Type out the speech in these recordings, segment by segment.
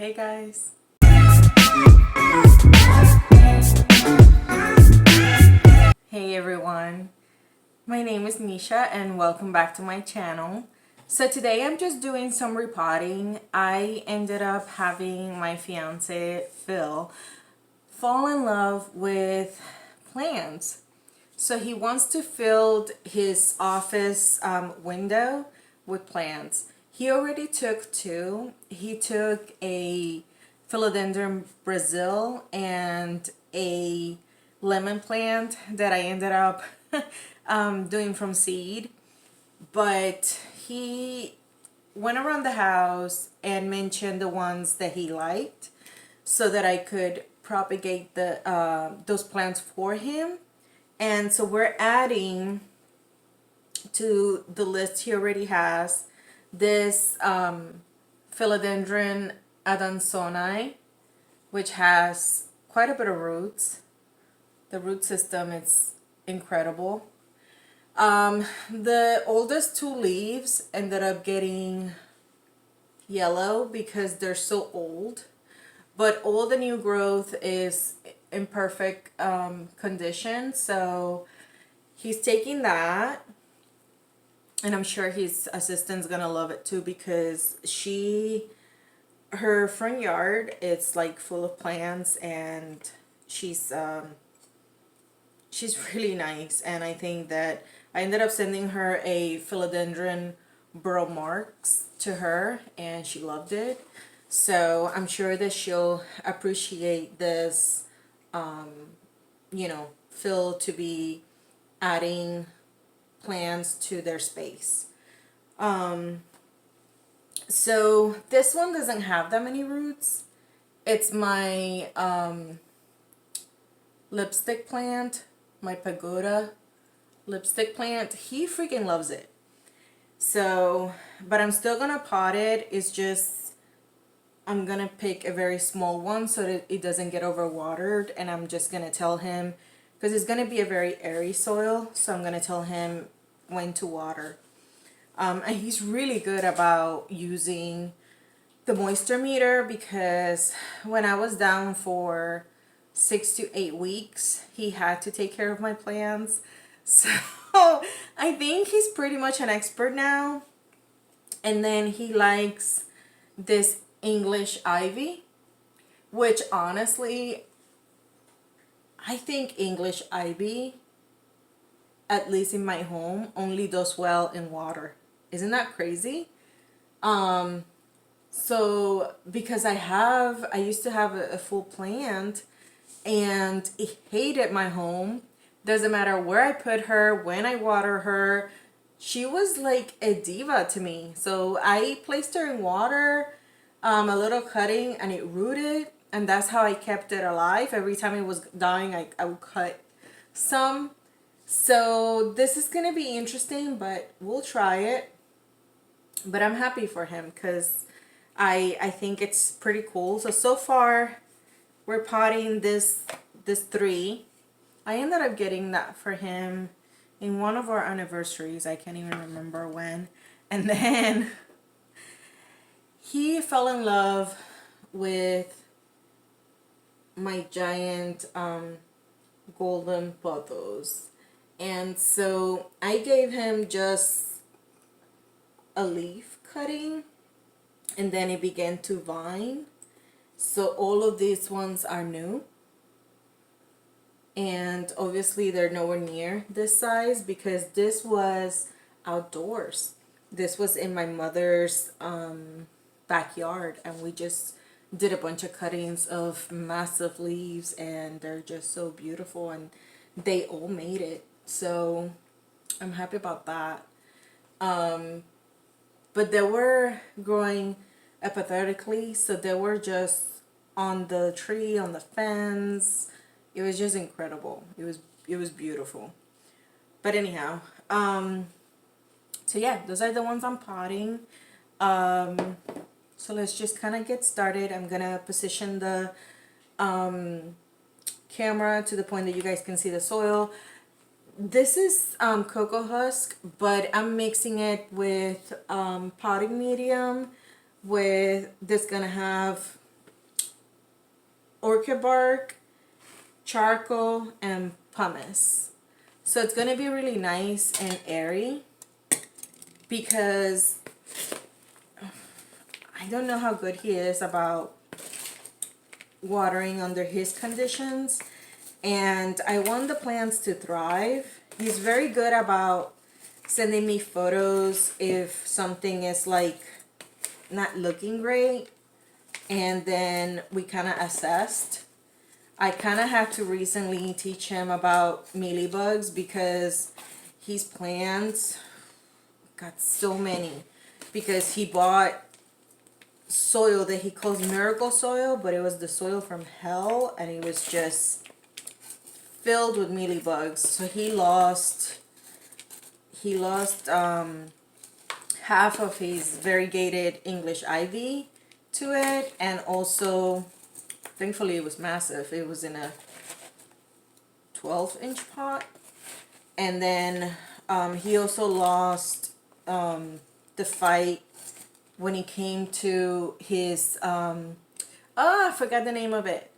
Hey guys. Hey everyone. My name is Nisha and welcome back to my channel. So today I'm just doing some repotting. I ended up having my fiance Phil fall in love with plants. So he wants to fill his office window with plants. He already took two. He took a philodendron Brazil and a lemon plant that I ended up doing from seed. But he went around the house and mentioned the ones that he liked so that I could propagate those plants for him. And so we're adding to the list he already has this philodendron adansonii, which has quite a bit of roots. The root system is incredible. The oldest two leaves ended up getting yellow because they're so old, but all the new growth is in perfect condition. So he's taking that, and I'm sure his assistant's gonna love it too because her front yard it's like full of plants, and she's really nice. And I think that I ended up sending her a philodendron burl marks to her and she loved it. So I'm sure that she'll appreciate this, Phil to be adding plants to their space. So this one doesn't have that many roots. It's my lipstick plant, my pagoda lipstick plant. He freaking loves it. So, but I'm still gonna pot it. It's just I'm gonna pick a very small one so that it doesn't get overwatered, and I'm just gonna tell him, because it's gonna be a very airy soil, so I'm gonna tell him when to water. And he's really good about using the moisture meter, because when I was down for 6 to 8 weeks, he had to take care of my plants. So I think he's pretty much an expert now. And then he likes this English ivy, which honestly, I think English ivy, at least in my home, only does well in water. Isn't that crazy? So because I used to have a full plant and it hated my home. Doesn't matter where I put her, when I water her, she was like a diva to me. So I placed her in water, a little cutting, and it rooted, and that's how I kept it alive. Every time it was dying, I would cut some. So this is gonna be interesting, but we'll try it. But I'm happy for him because I think it's pretty cool. So far we're potting this three. I ended up getting that for him in one of our anniversaries. I can't even remember when. And then he fell in love with my giant golden pothos. And so I gave him just a leaf cutting, and then it began to vine. So all of these ones are new, and obviously they're nowhere near this size because this was outdoors. This was in my mother's backyard, and we just did a bunch of cuttings of massive leaves, and they're just so beautiful, and they all made it. So I'm happy about that. But they were growing apathetically, so they were just on the tree, on the fence. It was just incredible. It was beautiful. But anyhow, so yeah, those are the ones I'm potting. So let's just kind of get started. I'm gonna position the camera to the point that you guys can see the soil. This is cocoa husk, but I'm mixing it with potting medium with this gonna have orchid bark, charcoal, and pumice. So it's gonna be really nice and airy because I don't know how good he is about watering under his conditions, and I want the plants to thrive. He's very good about sending me photos if something is like not looking great, and then we kind of assessed. I kind of have to recently teach him about mealybugs because his plants got so many, because he bought soil that he calls miracle soil, but it was the soil from hell, and it was just filled with mealybugs. So he lost half of his variegated English ivy to it, and also thankfully it was massive. It was in a 12-inch pot. And then he also lost the fight when it came to his I forgot the name of it.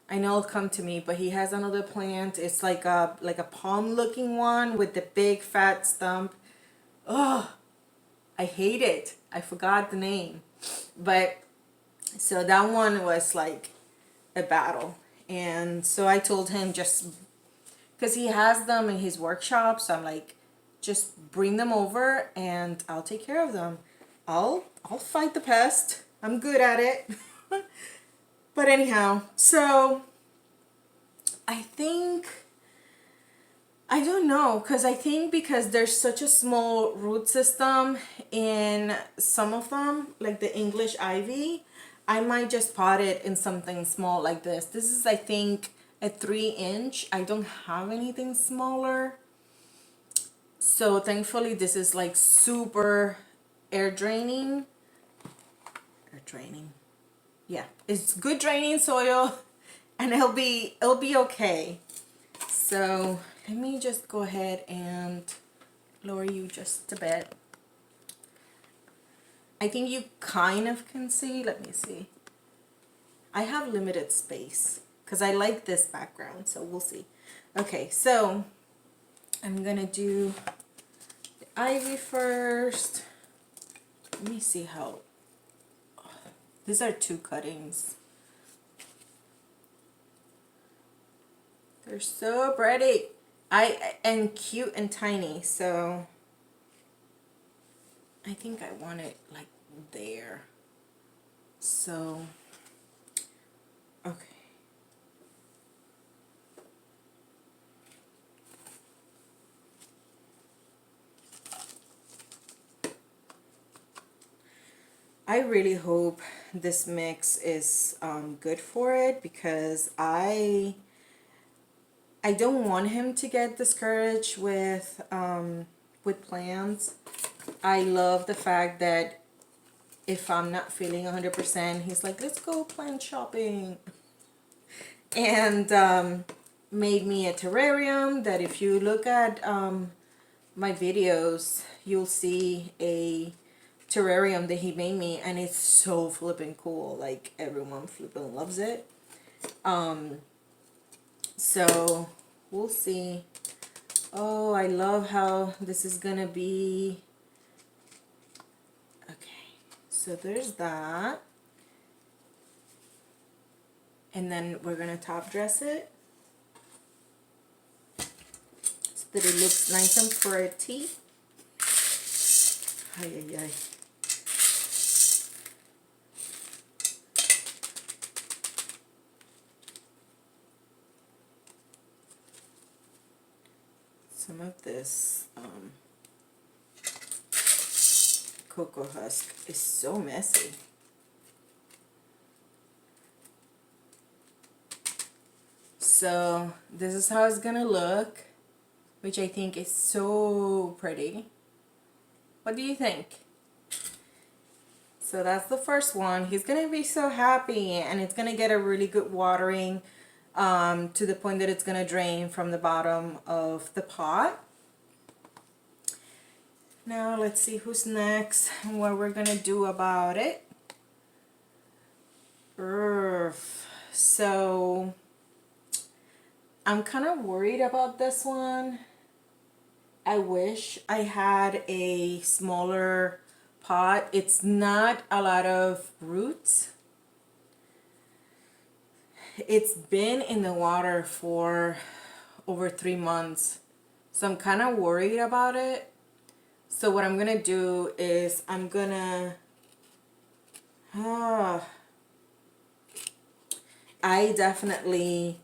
I know it'll come to me, but he has another plant. It's like a palm looking one with the big fat stump. Oh, I hate it. I forgot the name. But so that one was like a battle. And so I told him, just because he has them in his workshop, so I'm like, just bring them over and I'll take care of them. I'll fight the pest. I'm good at it. But anyhow, so I think, I don't know, because I think because there's such a small root system in some of them, like the English ivy, I might just pot it in something small like this. This is, I think, a 3-inch. I don't have anything smaller. So thankfully this is like super air draining. Yeah, it's good draining soil, and it'll be okay. So let me just go ahead and lower you just a bit. I think you kind of can see. Let me see. I have limited space because I like this background, so we'll see. Okay, so I'm gonna do the ivy first. Let me see how. These are 2 cuttings. They're so pretty. And cute and tiny, so I think I want it like there. So, okay. I really hope this mix is good for it, because I don't want him to get discouraged with plants. I love the fact that if I'm not feeling 100%, he's like, let's go plant shopping. And made me a terrarium that, if you look at my videos, you'll see a terrarium that he made me, and it's so flippin' cool. Like, everyone flippin' loves it. So we'll see. Oh, I love how this is gonna be. Okay, so there's that, and then we're gonna top dress it so that it looks nice and pretty. Ay, ay, ay. Some of this cocoa husk is so messy. So this is how it's gonna look, which I think is so pretty. What do you think? So that's the first one. He's gonna be so happy, and it's gonna get a really good watering to the point that it's gonna drain from the bottom of the pot. Now let's see who's next and what we're gonna do about it. So I'm kind of worried about this one. I wish I had a smaller pot. It's not a lot of roots. It's been in the water for over 3 months. So I'm kind of worried about it. So what I'm gonna do is I'm gonna I definitely,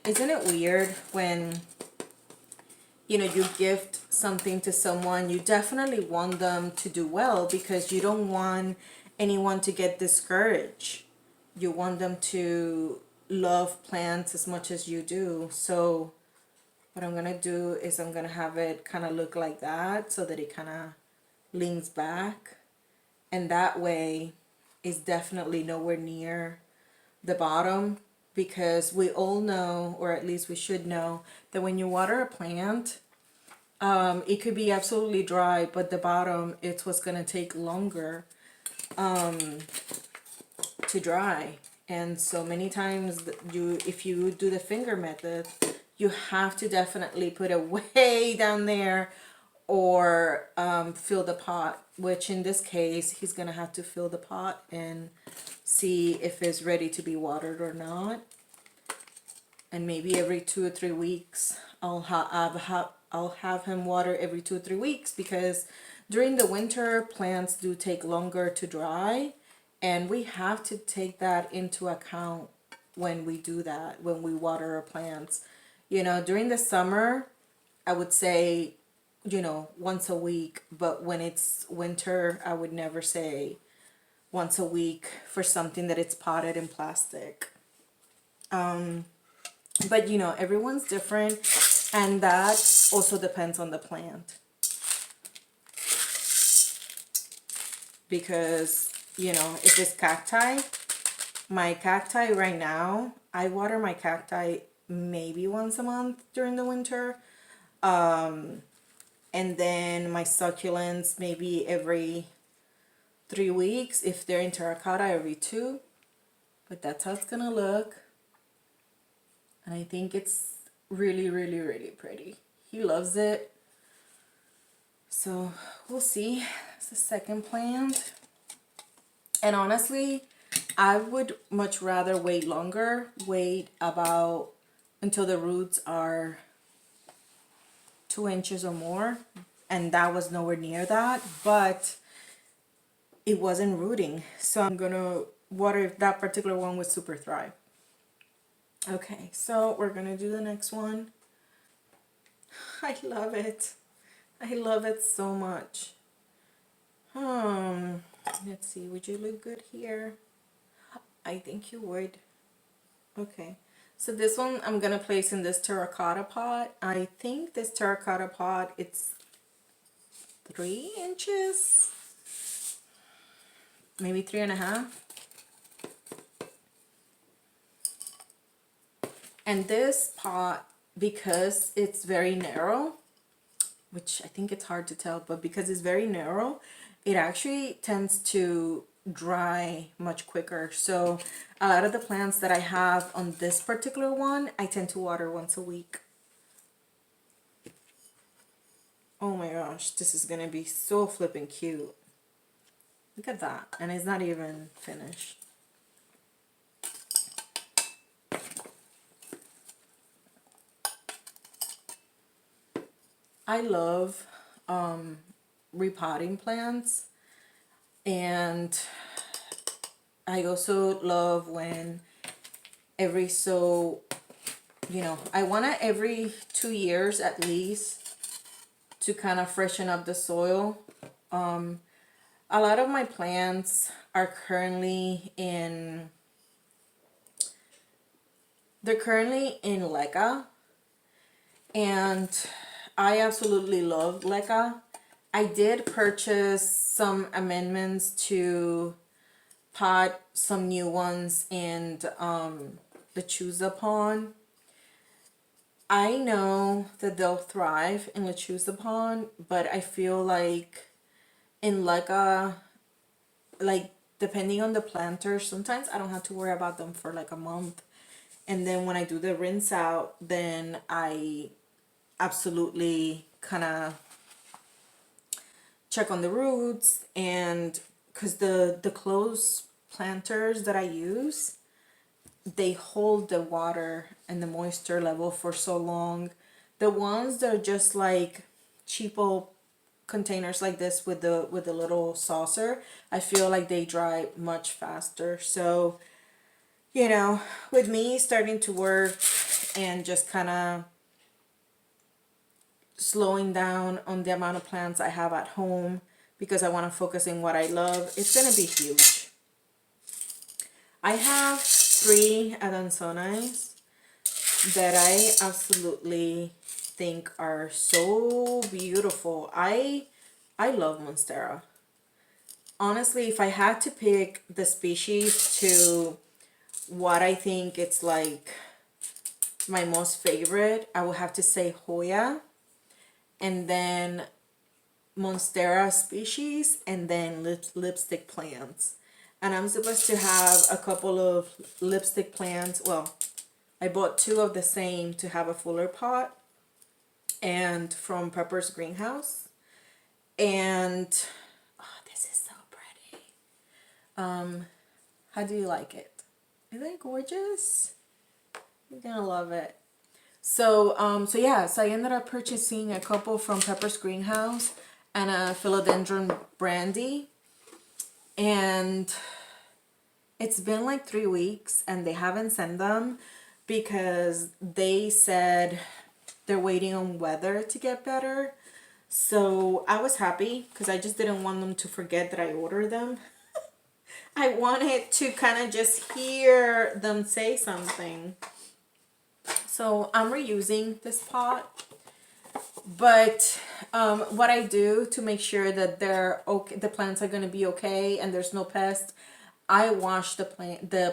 isn't it weird when you gift something to someone, you definitely want them to do well because you don't want anyone to get discouraged. You want them to love plants as much as you do. So what I'm gonna do is I'm gonna have it kind of look like that so that it kind of leans back, and that way it's definitely nowhere near the bottom, because we all know, or at least we should know, that when you water a plant, it could be absolutely dry, but the bottom, it's what's gonna take longer to dry. And so many times if you do the finger method, you have to definitely put it way down there, or fill the pot, which in this case he's gonna have to fill the pot and see if it's ready to be watered or not. And maybe every 2 or 3 weeks I'll have him water every 2 or 3 weeks, because during the winter plants do take longer to dry, and we have to take that into account when we do that, when we water our plants. During the summer I would say once a week, but when it's winter I would never say once a week for something that it's potted in plastic. But everyone's different, and that also depends on the plant, because if it's cacti, my cacti right now, I water my cacti maybe once a month during the winter, and then my succulents maybe every 3 weeks. If they're in terracotta, every 2. But that's how it's gonna look. And I think it's really, really, really pretty. He loves it. So we'll see. It's the second plant. And honestly, I would much rather wait longer. Wait about until the roots are 2 inches or more. And that was nowhere near that. But it wasn't rooting. So I'm gonna water that particular one with Super Thrive. Okay, so we're gonna do the next one. I love it. I love it so much. Let's see, would you look good here? I think you would. Okay, so this one I'm gonna place in this terracotta pot. I think this terracotta pot, it's 3 inches, maybe 3.5. And this pot, because it's very narrow, which I think it's hard to tell, but because it's very narrow, it actually tends to dry much quicker. So a lot of the plants that I have on this particular one, I tend to water once a week. Oh my gosh, this is gonna be so flippin' cute. Look at that, and it's not even finished. I love repotting plants, and I also love when every so, I want to every 2 years at least to kind of freshen up the soil. A lot of my plants are currently in leca, and I absolutely love leca. I did purchase some amendments to pot some new ones in the Lechuza pond. I know that they'll thrive in Lechuza pond, but I feel like in leca, like depending on the planter, sometimes I don't have to worry about them for like a month. And then when I do the rinse out, then I absolutely kind of check on the roots. And because the closed planters that I use, they hold the water and the moisture level for so long. The ones that are just like cheapo containers like this with the little saucer, I feel like they dry much faster. So, you know, with me starting to work and just kind of slowing down on the amount of plants I have at home because I want to focus in what I love, it's going to be huge. I have 3 Adansonis that I absolutely think are so beautiful. I love Monstera. Honestly, if I had to pick the species to what I think it's like my most favorite, I would have to say Hoya, and then Monstera species, and then lipstick plants. And I'm supposed to have a couple of lipstick plants. Well, I bought 2 of the same to have a fuller pot, and from Pepper's greenhouse. And oh, this is so pretty. How do you like it? Isn't it gorgeous? You're gonna love it. So yeah, so I ended up purchasing a couple from Pepper's greenhouse and a philodendron brandy. And it's been like 3 weeks and they haven't sent them because they said they're waiting on weather to get better. So I was happy because I just didn't want them to forget that I ordered them. I wanted to kind of just hear them say something. So I'm reusing this pot. But what I do to make sure that they're okay, the plants are going to be okay and there's no pest, I wash the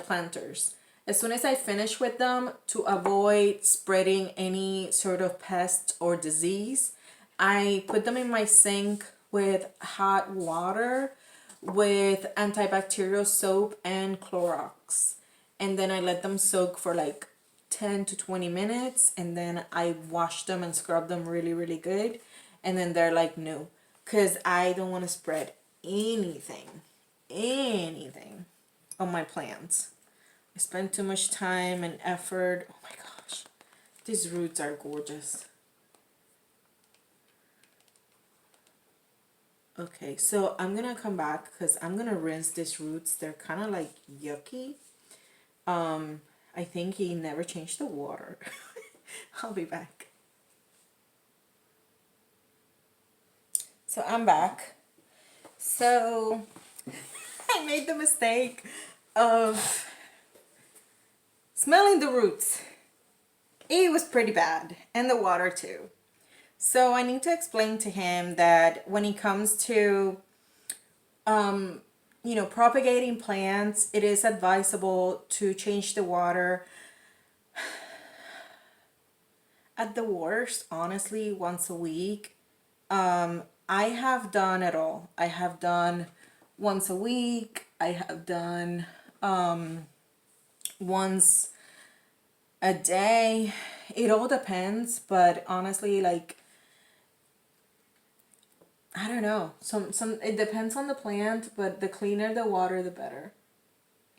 planters as soon as I finish with them to avoid spreading any sort of pest or disease. I put them in my sink with hot water with antibacterial soap and Clorox, and then I let them soak for like 10 to 20 minutes, and then I wash them and scrub them really good, and then they're like new, because I don't want to spread anything on my plants. I spend too much time and effort. Oh my gosh, these roots are gorgeous. Okay, so I'm gonna come back because I'm gonna rinse these roots. They're kind of like yucky. I think he never changed the water. I'll be back. So I'm back. So I made the mistake of smelling the roots. It was pretty bad, and the water too. So I need to explain to him that when it comes to propagating plants, it is advisable to change the water at the worst, honestly, once a week. I have done it all. I have done once a week. I have done once a day. It all depends, but honestly, like, I don't know. Some it depends on the plant, but the cleaner the water, the better.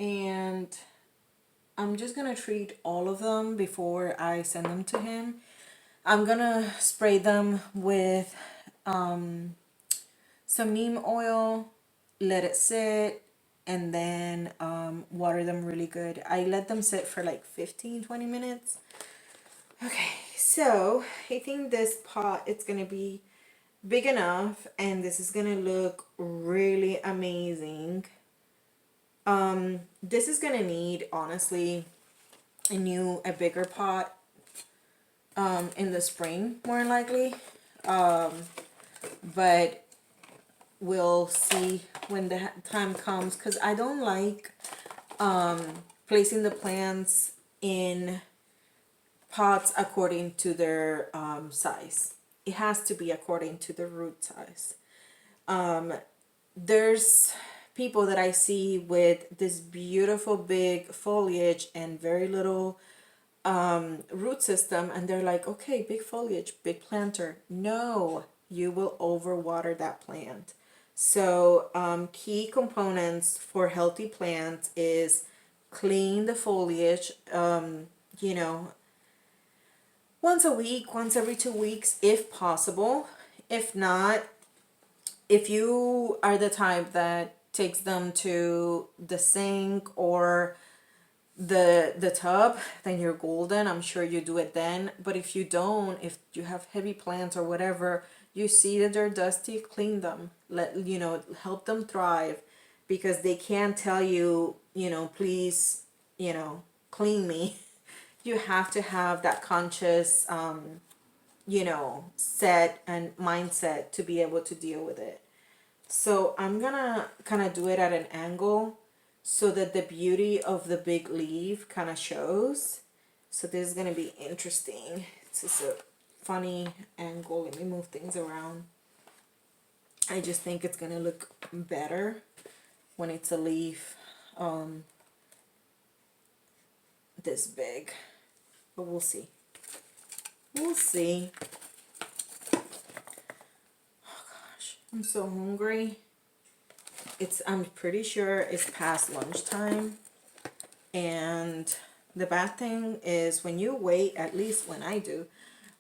And I'm just gonna treat all of them before I send them to him. I'm gonna spray them with some neem oil, let it sit, and then water them really good. I let them sit for like 15-20 minutes. Okay, so I think this pot, it's gonna be big enough, and this is gonna look really amazing. This is gonna need, honestly, a bigger pot in the spring, more likely. But we'll see when the time comes, because I don't like placing the plants in pots according to their size. It has to be according to the root size. There's people that I see with this beautiful big foliage and very little root system, and they're like, okay, big foliage, big planter. No, you will overwater that plant. So key components for healthy plants is clean the foliage, you know, once a week, once every 2 weeks, if possible. If not, if you are the type that takes them to the sink or the tub, then you're golden. I'm sure you do it then. But if you don't, if you have heavy plants or whatever, you see that they're dusty, clean them. Help them thrive, because they can't tell you, please, clean me. You have to have that conscious set and mindset to be able to deal with it. So I'm gonna kind of do it at an angle so that the beauty of the big leaf kind of shows. So this is gonna be interesting. It's just a funny angle. Let me move things around. I just think it's gonna look better when it's a leaf this big. But we'll see. We'll see. I'm so hungry. I'm pretty sure it's past lunchtime. And the bad thing is when you wait, at least when I do,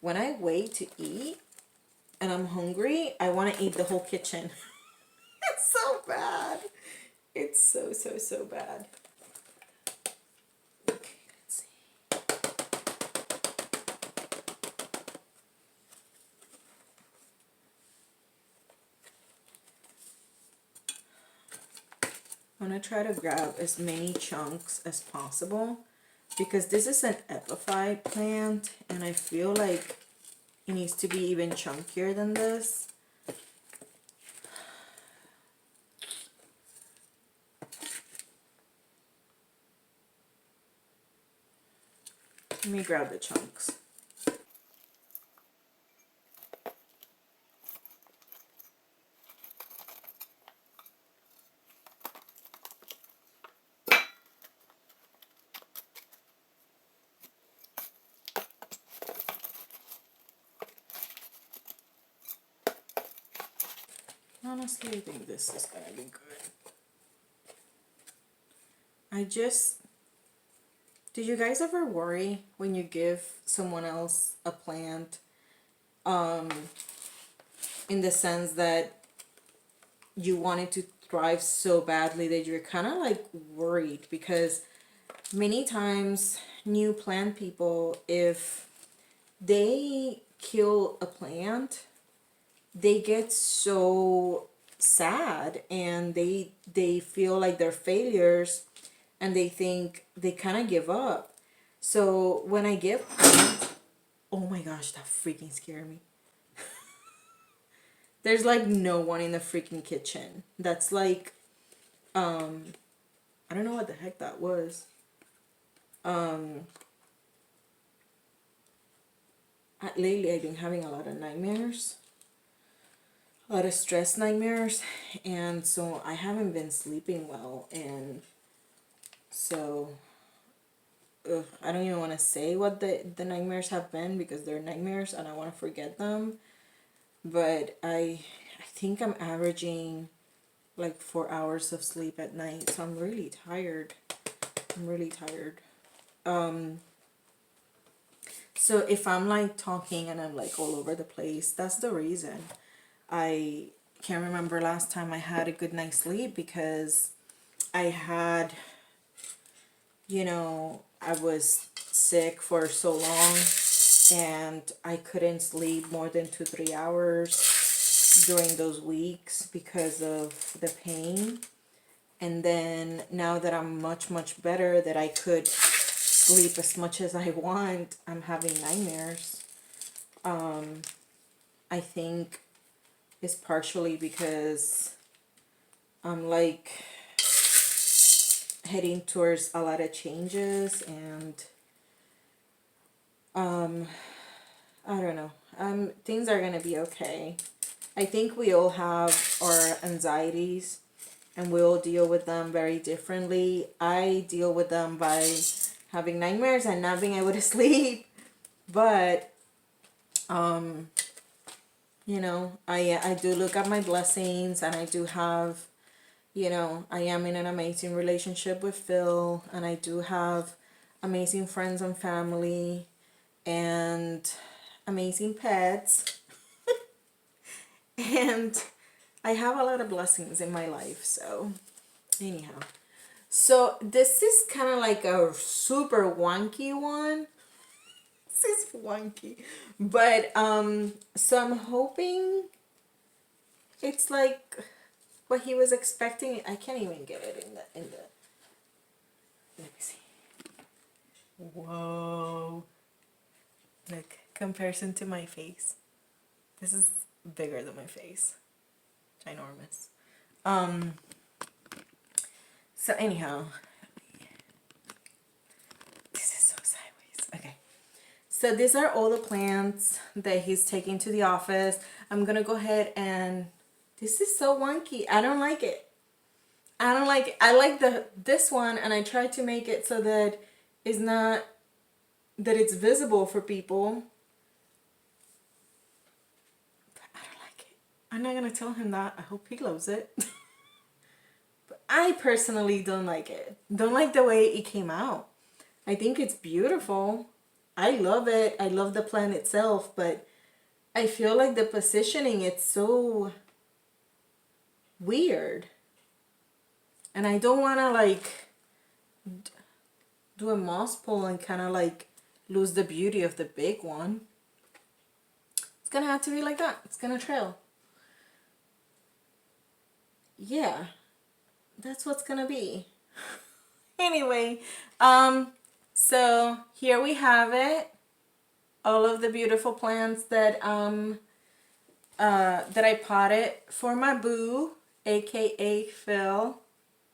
when I wait to eat and I'm hungry, I want to eat the whole kitchen. It's so bad. It's so, so, so bad. Okay, let's see. I'm going to try to grab as many chunks as possible, because this is an epiphyte plant and I feel like it needs to be even chunkier than this. Let me grab the chunks. Honestly, I think this is gonna be good. Did you guys ever worry when you give someone else a plant, in the sense that you want it to thrive so badly that you're kind of like worried? Because many times new plant people, if they kill a plant, they get so sad and they feel like they're failures, and they think they kind of give up. So when I give plants, oh my gosh, that freaking scared me. There's like no one in the freaking kitchen. That's like, I don't know what the heck that was. Lately I've been having a lot of nightmares. A lot of stress nightmares, and so I haven't been sleeping well, and so I don't even want to say what the nightmares have been, because they're nightmares and I want to forget them. But I think I'm averaging like 4 hours of sleep at night, so I'm really tired. I'm really tired. So if I'm like talking and I'm like all over the place, that's the reason. I can't remember last time I had a good night's sleep, because I had, I was sick for so long and I couldn't sleep more than 2-3 hours during those weeks because of the pain. And then now that I'm much, much better, that I could sleep as much as I want, I'm having nightmares. I think it's partially because I'm like heading towards a lot of changes, and I don't know. Things are gonna be okay. I think we all have our anxieties, and we all deal with them very differently. I deal with them by having nightmares and not being able to sleep. But, you know, I do look at my blessings, and I do have, you know, I am in an amazing relationship with Phil, and I do have amazing friends and family and amazing pets. And I have a lot of blessings in my life. So anyhow, so this is kind of like a super wonky one. This is wonky, but so I'm hoping it's like what he was expecting. I can't even get it in the let me see. Whoa, like comparison to my face, this is bigger than my face. Ginormous. So anyhow, this is so sideways. Okay. So these are all the plants that he's taking to the office. I'm gonna go ahead and this is so wonky. I don't like it. I don't like it. I like this one, and I tried to make it so that it's not that it's visible for people. But I don't like it. I'm not gonna tell him that. I hope he loves it. But I personally don't like it. Don't like the way it came out. I think it's beautiful. I love it. I love the plant itself, but I feel like the positioning, it's so weird. And I don't want to like do a moss pull and kind of like lose the beauty of the big one. It's going to have to be like that. It's going to trail. Yeah, that's what's going to be. Anyway, so here we have it. All of the beautiful plants that that I potted for my boo, aka Phil.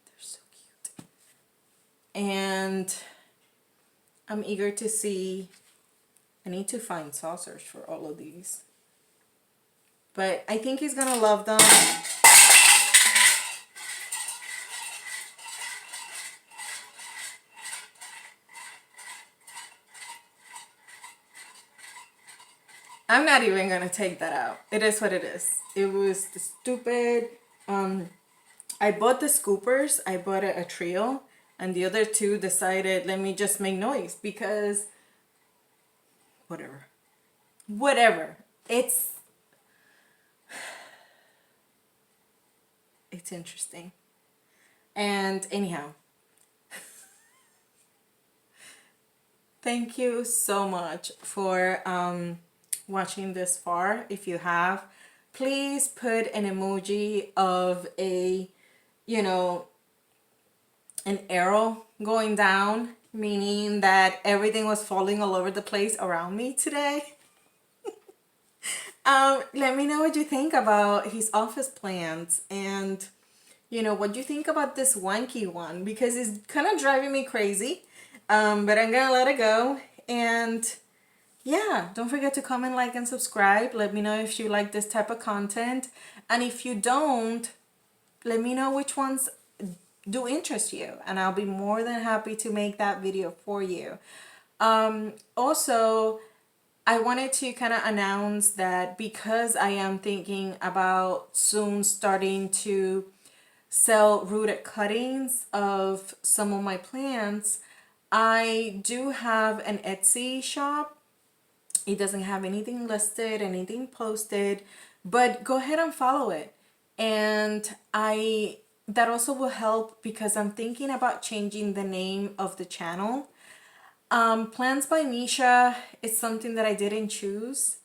They're so cute. And I'm eager to see. I need to find saucers for all of these. But I think he's gonna love them. I'm not even gonna take that out. It is what it is. It was stupid. I bought the scoopers. I bought a trio, and the other two decided, let me just make noise because whatever. It's interesting. And anyhow, thank you so much for watching this far. If you have, please put an emoji of a, you know, an arrow going down, meaning that everything was falling all over the place around me today. Let me know what you think about his office plants, and you know what you think about this wanky one, because it's kind of driving me crazy. But I'm gonna let it go. And yeah, don't forget to comment, like, and subscribe. Let me know if you like this type of content. And if you don't, let me know which ones do interest you. And I'll be more than happy to make that video for you. Also, I wanted to kind of announce that because I am thinking about soon starting to sell rooted cuttings of some of my plants, I do have an Etsy shop. It doesn't have anything listed, anything posted, but go ahead and follow it. And that also will help because I'm thinking about changing the name of the channel. Plants by Misha is something that I didn't choose.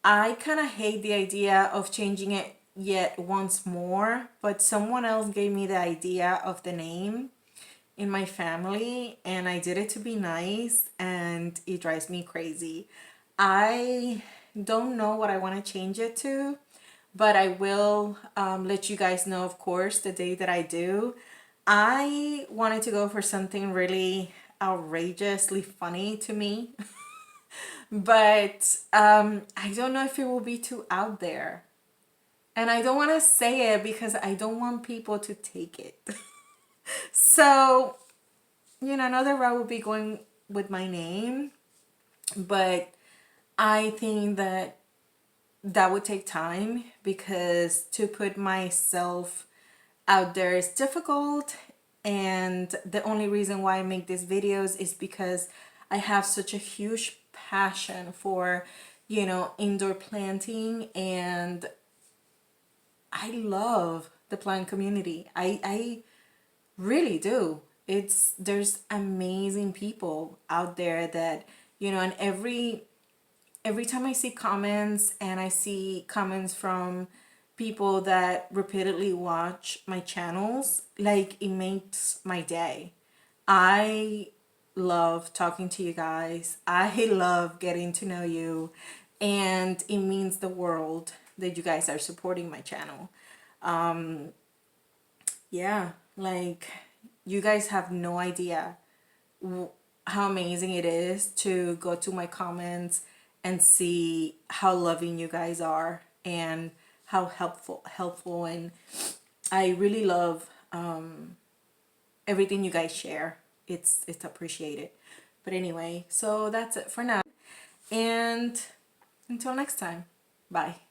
I kind of hate the idea of changing it yet once more, but someone else gave me the idea of the name in my family, and I did it to be nice, and it drives me crazy. I don't know what I want to change it to, but I will let you guys know, of course, the day that I do. I wanted to go for something really outrageously funny to me, but I don't know if it will be too out there. And I don't want to say it because I don't want people to take it. So, another route would be going with my name, but I think that would take time because to put myself out there is difficult. And the only reason why I make these videos is because I have such a huge passion for, indoor planting, and I love the plant community. I really do. There's amazing people out there that, and every time I see comments, and I see comments from people that repeatedly watch my channels, like, it makes my day. I love talking to you guys. I love getting to know you, and it means the world that you guys are supporting my channel. Yeah, like, you guys have no idea how amazing it is to go to my comments and see how loving you guys are and how helpful, and I really love everything you guys share. It's appreciated. But anyway, so that's it for now, and until next time, bye.